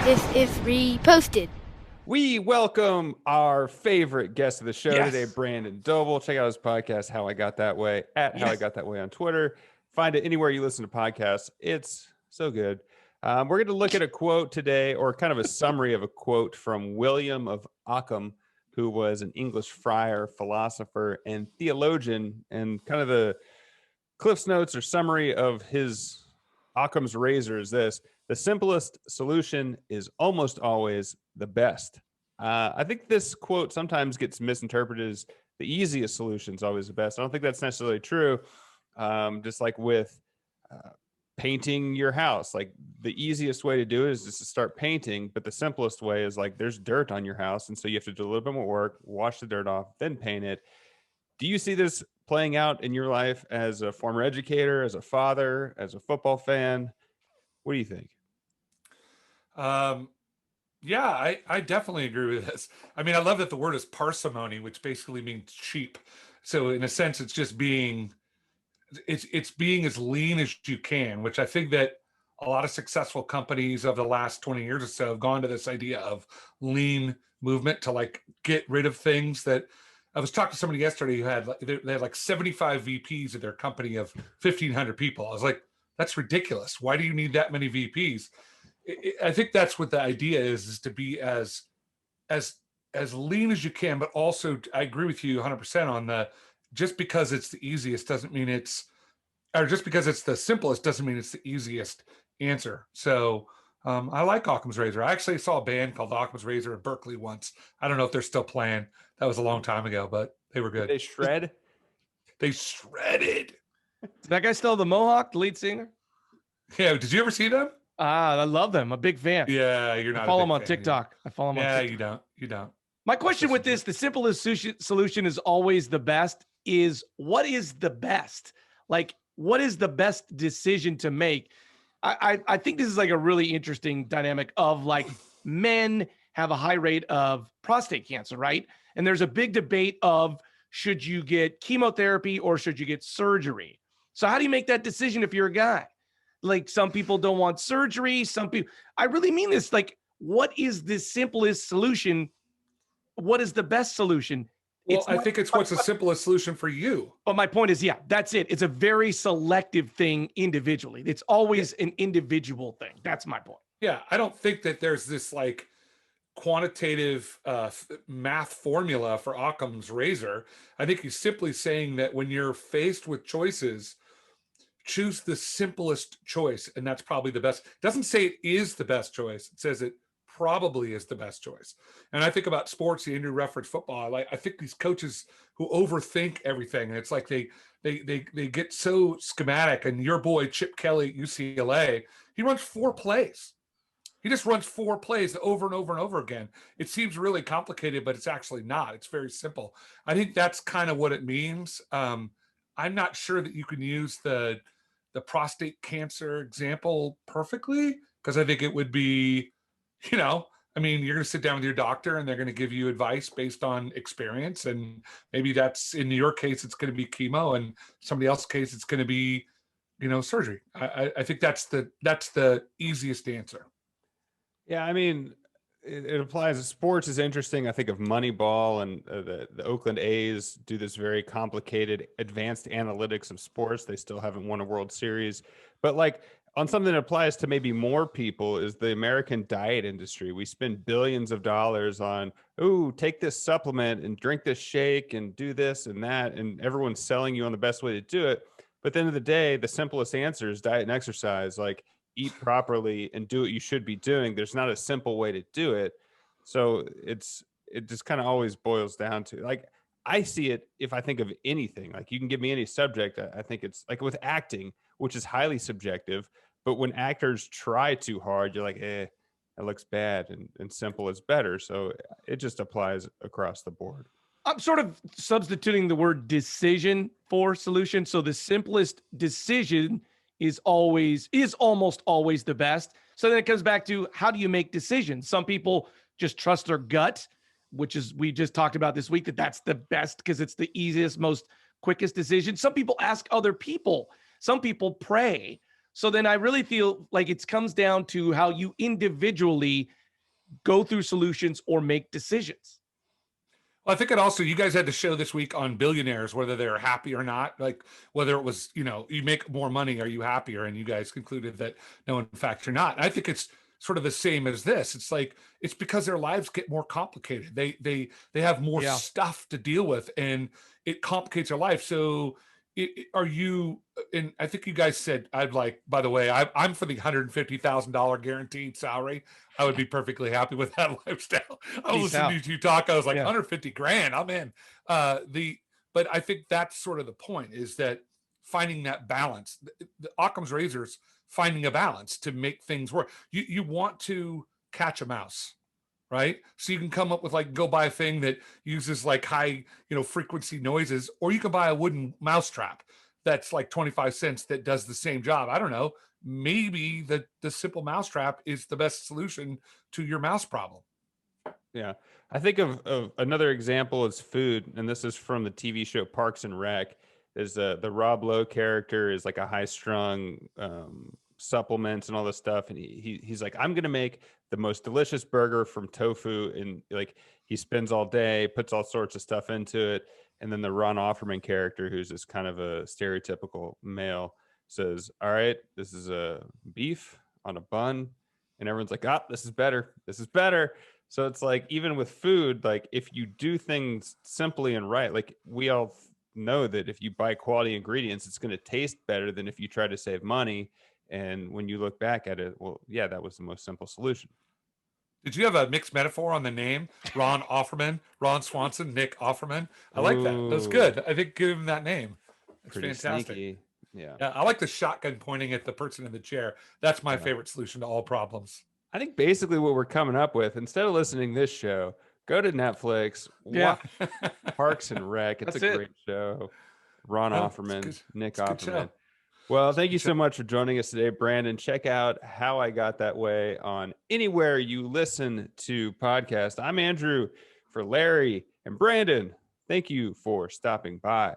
This is reposted. We welcome our favorite guest of the show Yes. today, Brandon Doble. Check out his podcast, How I Got That Way, at How I Yes. Got That Way on Twitter. Find it anywhere you listen to podcasts. It's so good. We're going to look at a quote today, or kind of a summary of a quote from William of Ockham, who was an English friar, philosopher, and theologian. And kind of the Cliff's Notes or summary of his Occam's razor is this: the simplest solution is almost always the best. I think this quote sometimes gets misinterpreted as the easiest solution is always the best. I don't think that's necessarily true. Just like with painting your house, like the easiest way to do it is just to start painting, but the simplest way is like there's dirt on your house, and so you have to do a little bit more work, wash the dirt off, then paint it. Do you see this playing out in your life as a former educator, as a father, as a football fan? What do you think? Yeah, I definitely agree with this. I mean, I love that the word is parsimony, which basically means cheap. So in a sense, it's just being it's being as lean as you can, which I think that a lot of successful companies of the last 20 years or so have gone to this idea of lean movement to like get rid of things that I was talking to somebody yesterday who had they had like 75 VPs of their company of 1,500 people. I was like, that's ridiculous. Why do you need that many VPs? I think that's what the idea is to be as lean as you can, but also I agree with you 100% on the just because it's the easiest doesn't mean it's, or just because it's the simplest doesn't mean it's the easiest answer. So I like Occam's Razor. I actually saw a band called Occam's Razor in Berkeley once. I don't know if they're still playing. That was a long time ago, but they were good. They shred? They shredded. Is that guy still the Mohawk, the lead singer? Yeah, did you ever see them? I love them. I'm a big fan. Yeah, you're not. I follow a him big on fan, TikTok. I follow him on Yeah, TikTok. you don't. My question with this, the simplest solution is always the best, is what is the best? Like, what is the best decision to make? I think this is like a really interesting dynamic of like men have a high rate of prostate cancer, right? And there's a big debate of should you get chemotherapy or should you get surgery? So how do you make that decision if you're a guy? Like some people don't want surgery. Some people, I really mean this. Like, what is the simplest solution? What is the best solution? Well, I think it's what's the simplest solution for you. But my point is, yeah, that's it. It's a very selective thing individually. It's always an individual thing. That's my point. Yeah, I don't think that there's this like quantitative math formula for Occam's razor. I think he's simply saying that when you're faced with choices, choose the simplest choice, and that's probably the best. It doesn't say it is the best choice. It says it probably is the best choice. And I think about sports, the Andrew referenced football. I think these coaches who overthink everything, and it's like they get so schematic. And your boy Chip Kelly at UCLA, he runs 4 plays. He just runs 4 plays over and over and over again. It seems really complicated, but it's actually not. It's very simple. I think that's kind of what it means. I'm not sure that you can use the prostate cancer example perfectly, because I think it would be, you're going to sit down with your doctor and they're going to give you advice based on experience. And maybe that's, in your case, it's going to be chemo, and somebody else's case, it's going to be, surgery. I think that's the easiest answer. Yeah, I mean, it applies. Sports is interesting. I think of Moneyball, and the Oakland A's do this very complicated, advanced analytics of sports. They still haven't won a World Series, but like on something that applies to maybe more people is the American diet industry. We spend billions of dollars on, take this supplement and drink this shake and do this and that, and everyone's selling you on the best way to do it. But at the end of the day, the simplest answer is diet and exercise. Like, eat properly and do what you should be doing. There's not a simple way to do it. So it just kind of always boils down to, like, I see it if I think of anything. Like, you can give me any subject. I think it's like with acting, which is highly subjective. But when actors try too hard, you're like, it looks bad, and simple is better. So it just applies across the board. I'm sort of substituting the word decision for solution. So the simplest decision is almost always the best. So then it comes back to, how do you make decisions? Some people just trust their gut, which is, we just talked about this week, that's the best because it's the easiest, most quickest decision. Some people ask other people. Some people pray. So then I really feel like it comes down to how you individually go through solutions or make decisions. Well, I think it also, you guys had the show this week on billionaires, whether they're happy or not, like whether it was, you make more money, are you happier? And you guys concluded that no, in fact, you're not. And I think it's sort of the same as this. It's like, it's because their lives get more complicated. They have more stuff to deal with, and it complicates their life. So are you, and I think you guys said, by the way, I'm for the $150,000 guaranteed salary. I would be perfectly happy with that lifestyle. I was listening to you talk. I was like, 150 grand, I'm in. But I think that's sort of the point, is that finding that balance, the Occam's razors, finding a balance to make things work. You want to catch a mouse, right? So you can come up with, like, go buy a thing that uses like high, frequency noises, or you can buy a wooden mouse trap that's like 25 cents that does the same job. I don't know. Maybe the simple mouse trap is the best solution to your mouse problem. Yeah. I think of another example is food. And this is from the TV show Parks and Rec. Is the Rob Lowe character is like a high strung supplements and all this stuff. And he's like, I'm going to make the most delicious burger from tofu. And like, he spends all day, puts all sorts of stuff into it. And then the Ron Offerman character, who's this kind of a stereotypical male, says, all right, this is a beef on a bun. And everyone's like, this is better. This is better. So it's like, even with food, like if you do things simply and right, like we all know that if you buy quality ingredients, it's going to taste better than if you try to save money. And when you look back at it, well, yeah, that was the most simple solution. Did you have a mixed metaphor on the name? Ron Offerman, Ron Swanson, Nick Offerman. I like that. That was good. I think give him that name. It's pretty fantastic. Sneaky. Yeah. I like the shotgun pointing at the person in the chair. That's my favorite solution to all problems. I think basically what we're coming up with, instead of listening to this show, go to Netflix, watch Parks and Rec. It's a great show. Ron Offerman, Nick Offerman. Well, thank you so much for joining us today, Brandon. Check out How I Got That Way on anywhere you listen to podcasts. I'm Andrew, for Larry and Brandon. Thank you for stopping by.